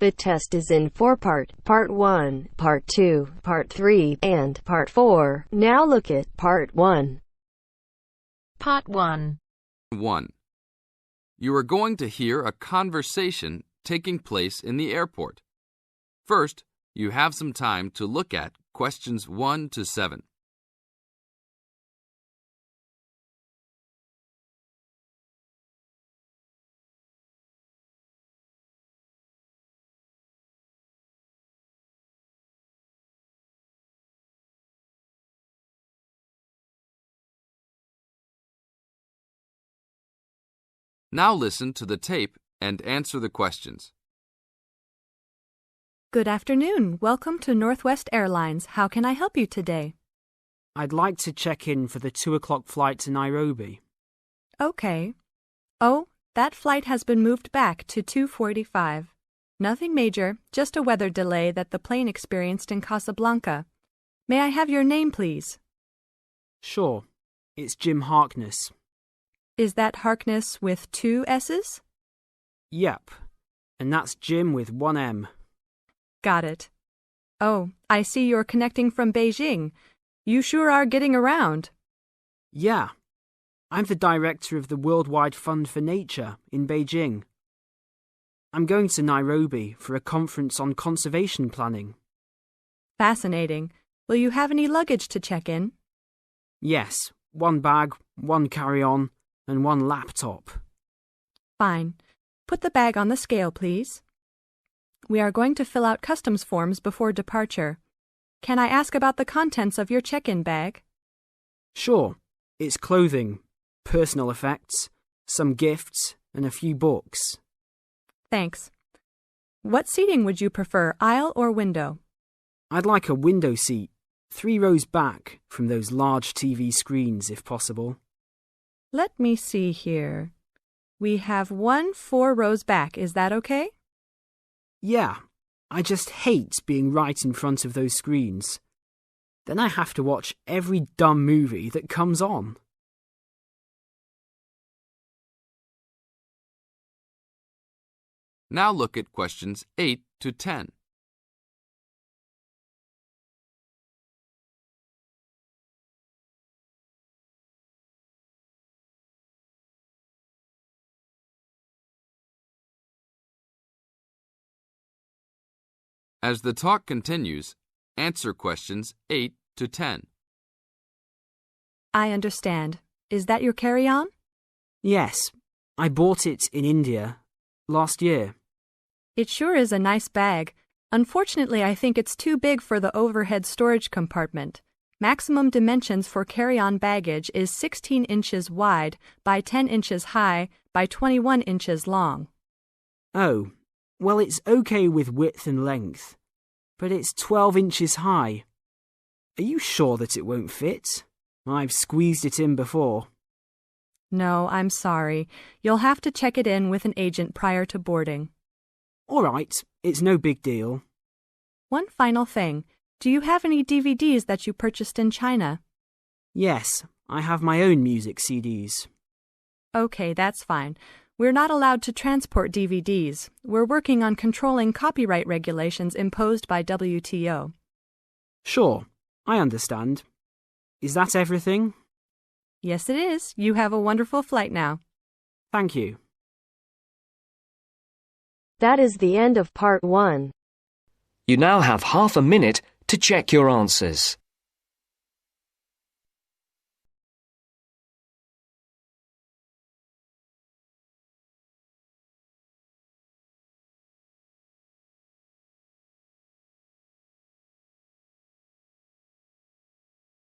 The test is in 4 parts: Part 1, Part 2, Part 3, and Part 4. Now look at Part 1. Part 1. 1. You are going to hear a conversation taking place in the airport. First, you have some time to look at questions 1 to 7. Now listen to the tape and answer the questions. Good afternoon. Welcome to Northwest Airlines. How can I help you today? I'd like to check in for the 2 o'clock flight to Nairobi. Okay. Oh, that flight has been moved back to 2:45. Nothing major, just a weather delay that the plane experienced in Casablanca. May I have your name, please? Sure. It's Jim Harkness. Is that Harkness with 2 S's? Yep. And that's Jim with 1 M. Got it. Oh, I see you're connecting from Beijing. You sure are getting around. Yeah. I'm the director of the Worldwide Fund for Nature in Beijing. I'm going to Nairobi for a conference on conservation planning. Fascinating. Will you have any luggage to check in? Yes. 1 bag, 1 carry-on, and 1 laptop. Fine. Put the bag on the scale, please. We are going to fill out customs forms before departure. Can I ask about the contents of your check-in bag? Sure. It's clothing, personal effects, some gifts, and a few books. Thanks. What seating would you prefer, aisle or window? I'd like a window seat, 3 rows back from those large TV screens if possible. Let me see here. We have 1 4 rows back. Is that okay? Yeah, I just hate being right in front of those screens. Then I have to watch every dumb movie that comes on. Now look at questions 8 to 10. As the talk continues, answer questions 8 to 10. I understand. Is that your carry-on? Yes, I bought it in India last year. It sure is a nice bag. Unfortunately, I think it's too big for the overhead storage compartment. Maximum dimensions for carry-on baggage is 16 inches wide by 10 inches high by 21 inches long. Oh, well, it's okay with width and length, but it's 12 inches high. Are you sure that it won't fit? I've squeezed it in before. No, I'm sorry. You'll have to check it in with an agent prior to boarding. All right, it's no big deal. One final thing. Do you have any DVDs that you purchased in China? Yes, I have my own music CDs. Okay, that's fine. We're not allowed to transport DVDs. We're working on controlling copyright regulations imposed by WTO. Sure, I understand. Is that everything? Yes, it is. You have a wonderful flight now. Thank you. That is the end of Part 1. You now have half a minute to check your answers.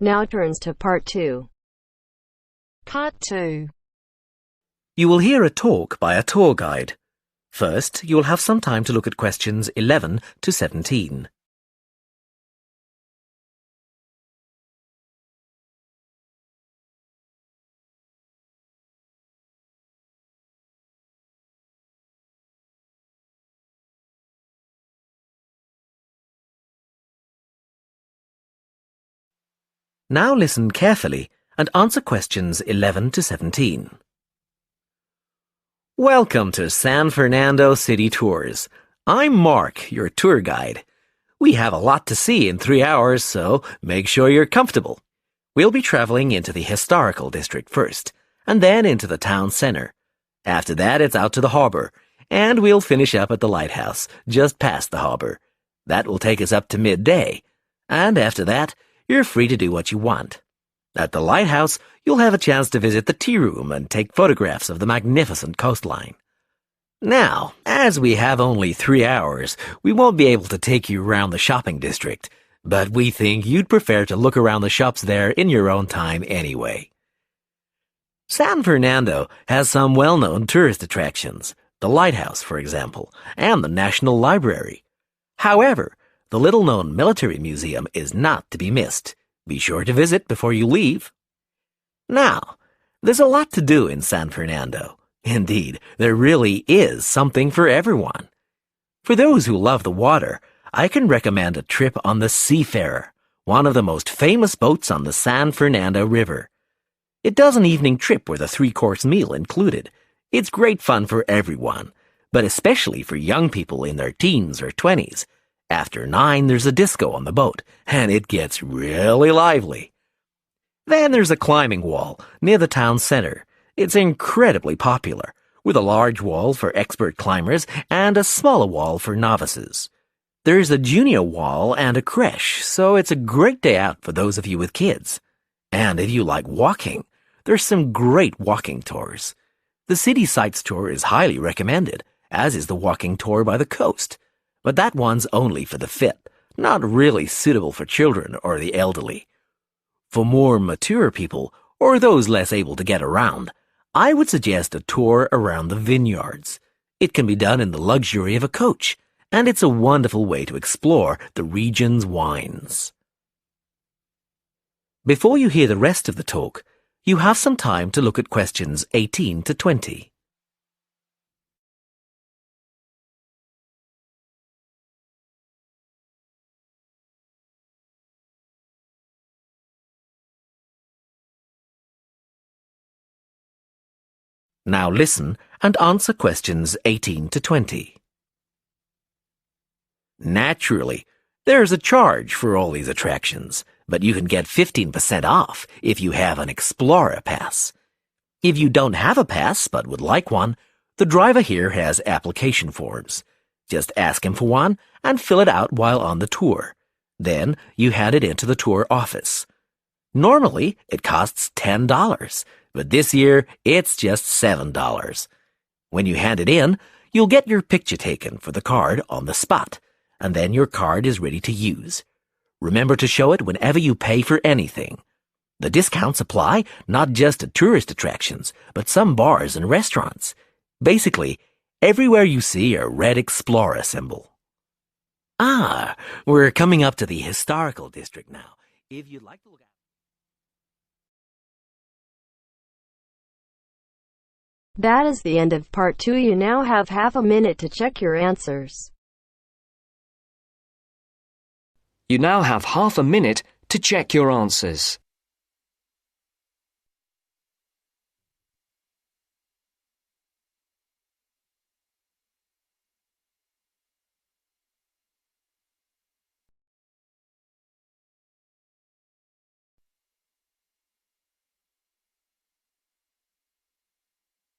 Now turns to Part 2. Part 2. You will hear a talk by a tour guide. First, you will have some time to look at questions 11 to 17. Now listen carefully and answer questions 11 to 17. Welcome to San Fernando City Tours. I'm Mark, your tour guide. We have a lot to see in 3 hours, so make sure you're comfortable. We'll be traveling into the historical district first, and then into the town center. After that, it's out to the harbor, and we'll finish up at the lighthouse, just past the harbor. That will take us up to midday, and after that, you're free to do what you want. At the lighthouse, you'll have a chance to visit the tea room and take photographs of the magnificent coastline. Now, as we have only 3 hours, we won't be able to take you around the shopping district, but we think you'd prefer to look around the shops there in your own time anyway. San Fernando has some well-known tourist attractions, the lighthouse, for example, and the National Library. However, the little-known military museum is not to be missed. Be sure to visit before you leave. Now, there's a lot to do in San Fernando. Indeed, there really is something for everyone. For those who love the water, I can recommend a trip on the Seafarer, one of the most famous boats on the San Fernando River. It does an evening trip with a 3-course meal included. It's great fun for everyone, but especially for young people in their teens or 20s. After 9, there's a disco on the boat, and it gets really lively. Then there's a climbing wall near the town center. It's incredibly popular, with a large wall for expert climbers and a smaller wall for novices. There's a junior wall and a creche, so it's a great day out for those of you with kids. And if you like walking, there's some great walking tours. The City Sights tour is highly recommended, as is the walking tour by the coast. But that one's only for the fit, not really suitable for children or the elderly. For more mature people, or those less able to get around, I would suggest a tour around the vineyards. It can be done in the luxury of a coach, and it's a wonderful way to explore the region's wines. Before you hear the rest of the talk, you have some time to look at questions 18 to 20. Now listen and answer questions 18 to 20. Naturally, there's a charge for all these attractions, but you can get 15% off if you have an Explorer Pass. If you don't have a pass but would like one, the driver here has application forms. Just ask him for one and fill it out while on the tour. Then you hand it into the tour office. Normally, it costs $10, but this year it's just $7. When you hand it in, you'll get your picture taken for the card on the spot, and then your card is ready to use. Remember to show it whenever you pay for anything. The discounts apply not just to tourist attractions, but some bars and restaurants. Basically, everywhere you see a red Explorer symbol. We're coming up to the historical district now. If you'd like to look at That is the end of part 2. You now have half a minute to check your answers. You now have half a minute to check your answers.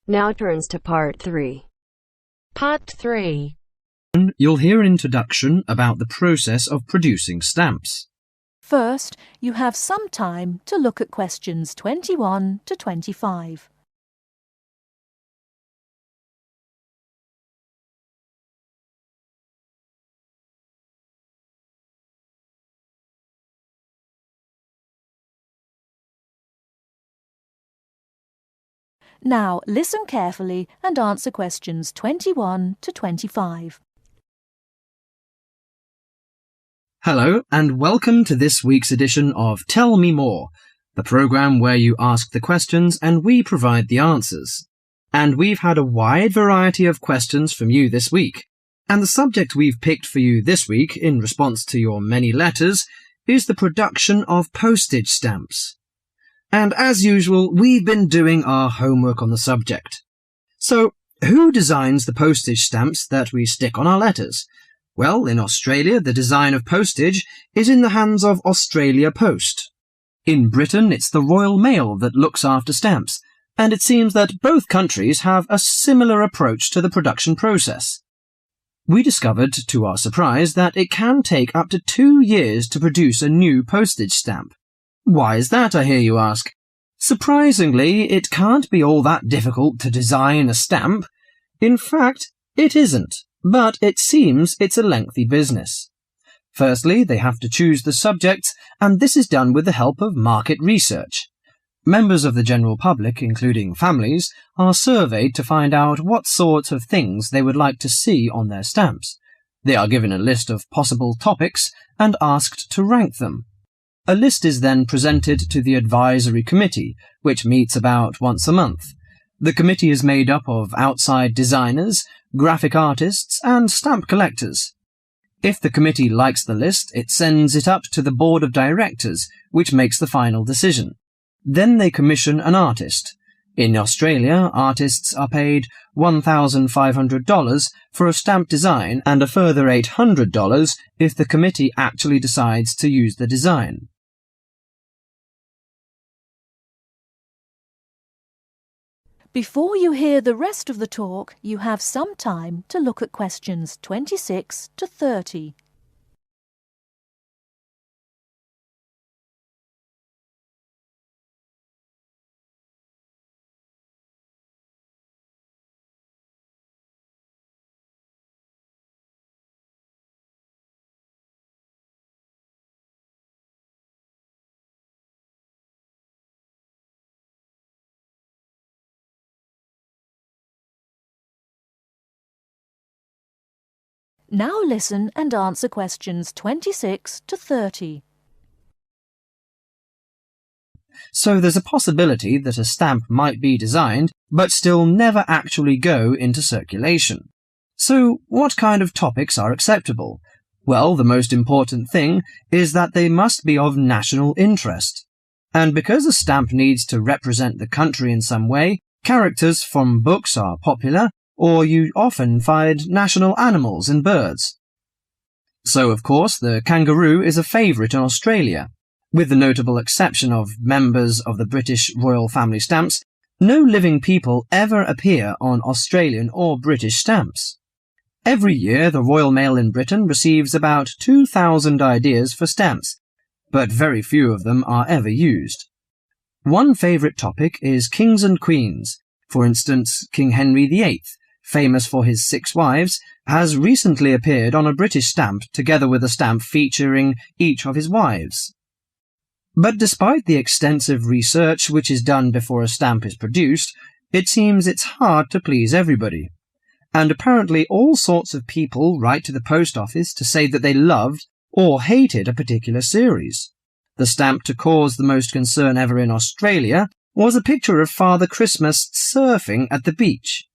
Now turns to part 3. Part 3. You'll hear an introduction about the process of producing stamps. First, you have some time to look at questions 21 to 25. Now, listen carefully and answer questions 21 to 25. Hello, and welcome to this week's edition of Tell Me More, the programme where you ask the questions and we provide the answers. And we've had a wide variety of questions from you this week. And the subject we've picked for you this week, in response to your many letters, is the production of postage stamps. And as usual, we've been doing our homework on the subject. So, Who designs the postage stamps that we stick on our letters? Well, in Australia, the design of postage is in the hands of Australia Post. In Britain, it's the Royal Mail that looks after stamps, and it seems that both countries have a similar approach to the production process. We discovered, to our surprise, that it can take up to 2 years to produce a new postage stamp. Why is that, I hear you ask? Surprisingly, it can't be all that difficult to design a stamp. In fact, it isn't, but it seems it's a lengthy business. Firstly, they have to choose the subjects, and this is done with the help of market research. Members of the general public, including families, are surveyed to find out what sorts of things they would like to see on their stamps. They are given a list of possible topics and asked to rank them. A list is then presented to the advisory committee, which meets about once a month. The committee is made up of outside designers, graphic artists, and stamp collectors. If the committee likes the list, it sends it up to the board of directors, which makes the final decision. Then they commission an artist. In Australia, artists are paid $1,500 for a stamp design and a further $800 if the committee actually decides to use the design. Before you hear the rest of the talk, you have some time to look at questions 26 to 30. Now listen and answer questions 26 to 30. So there's a possibility that a stamp might be designed, but still never actually go into circulation. So what kind of topics are acceptable? Well, the most important thing is that they must be of national interest. And because a stamp needs to represent the country in some way, characters from books are popular, or you often find national animals and birds. So, of course, the kangaroo is a favourite in Australia. With the notable exception of members of the British royal family stamps, no living people ever appear on Australian or British stamps. Every year, the Royal Mail in Britain receives about 2,000 ideas for stamps, but very few of them are ever used. One favourite topic is kings and queens. For instance, King Henry VIII, famous for his 6 wives, has recently appeared on a British stamp together with a stamp featuring each of his wives. But despite the extensive research which is done before a stamp is produced, it seems it's hard to please everybody. And apparently all sorts of people write to the post office to say that they loved or hated a particular series. The stamp to cause the most concern ever in Australia was a picture of Father Christmas surfing at the beach.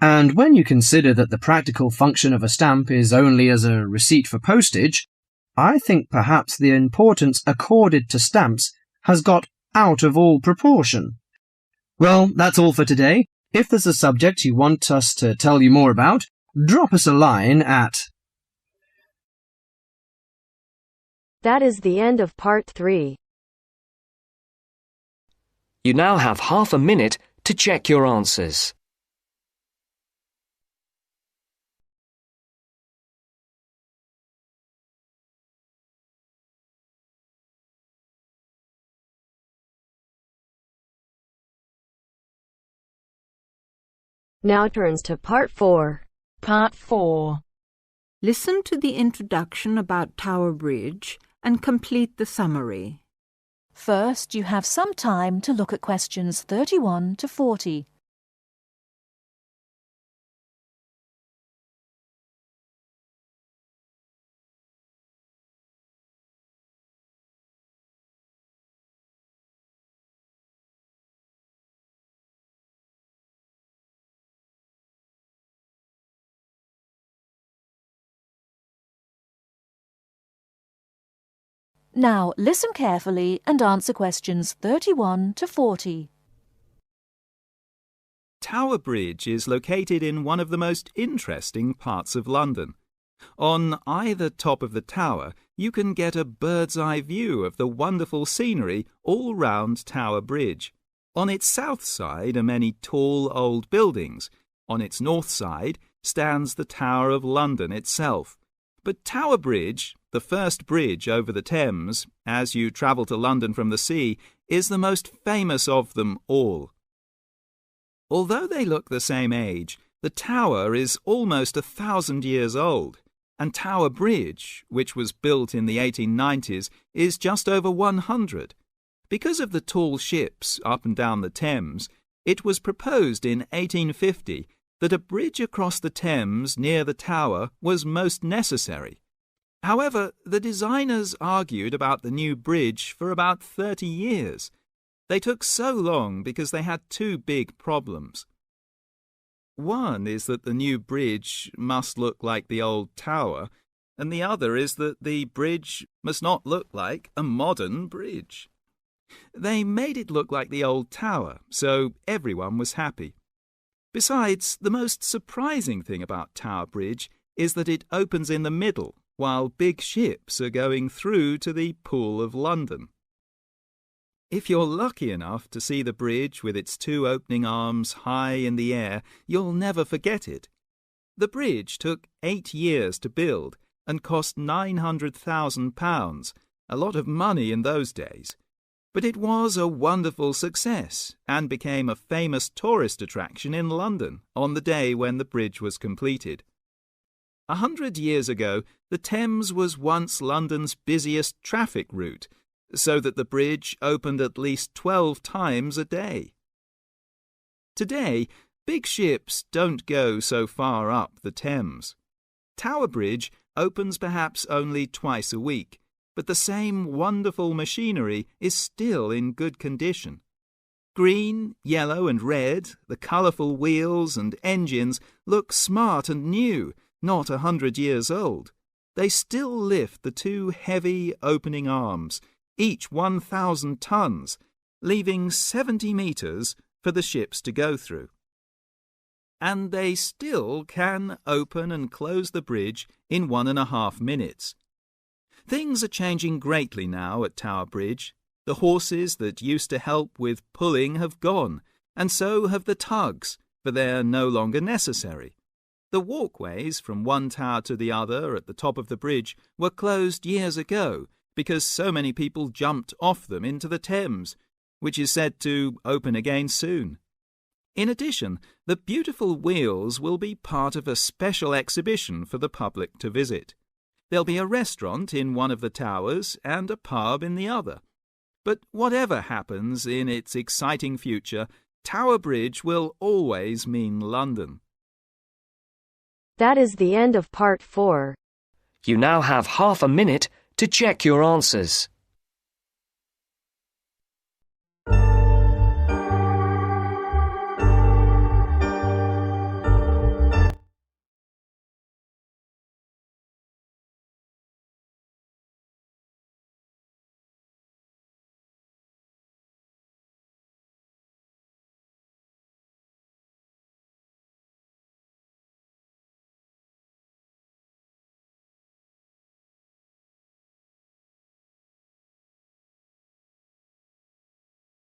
And when you consider that the practical function of a stamp is only as a receipt for postage, I think perhaps the importance accorded to stamps has got out of all proportion. Well, that's all for today. If there's a subject you want us to tell you more about, drop us a line at... That is the end of part 3. You now have half a minute to check your answers. Now turns to part 4. Part 4. Listen to the introduction about Tower Bridge and complete the summary. First, you have some time to look at questions 31 to 40. Now, listen carefully and answer questions 31 to 40. Tower Bridge is located in one of the most interesting parts of London. On either top of the tower, you can get a bird's-eye view of the wonderful scenery all round Tower Bridge. On its south side are many tall old buildings. On its north side stands the Tower of London itself. But Tower Bridge, the first bridge over the Thames, as you travel to London from the sea, is the most famous of them all. Although they look the same age, the tower is almost 1,000 years old, and Tower Bridge, which was built in the 1890s, is just over 100. Because of the tall ships up and down the Thames, it was proposed in 1850 that a bridge across the Thames near the tower was most necessary. However, the designers argued about the new bridge for about 30 years. They took so long because they had two big problems. One is that the new bridge must look like the old tower, and the other is that the bridge must not look like a modern bridge. They made it look like the old tower, so everyone was happy. Besides, the most surprising thing about Tower Bridge is that it opens in the middle, while big ships are going through to the Pool of London. If you're lucky enough to see the bridge with its two opening arms high in the air, you'll never forget it. The bridge took 8 years to build and cost £900,000, a lot of money in those days. But it was a wonderful success and became a famous tourist attraction in London on the day when the bridge was completed. 100 years ago, the Thames was once London's busiest traffic route, so that the bridge opened at least 12 times a day. Today, big ships don't go so far up the Thames. Tower Bridge opens perhaps only twice a week, but the same wonderful machinery is still in good condition. Green, yellow and red, the colourful wheels and engines look smart and new, not 100 years old. They still lift the two heavy opening arms, each 1,000 tons, leaving 70 metres for the ships to go through. And they still can open and close the bridge in 1.5 minutes. Things are changing greatly now at Tower Bridge. The horses that used to help with pulling have gone, and so have the tugs, for they're no longer necessary. The walkways from one tower to the other at the top of the bridge were closed years ago because so many people jumped off them into the Thames, which is said to open again soon. In addition, the beautiful wheels will be part of a special exhibition for the public to visit. There'll be a restaurant in one of the towers and a pub in the other. But whatever happens in its exciting future, Tower Bridge will always mean London. That is the end of part 4. You now have half a minute to check your answers.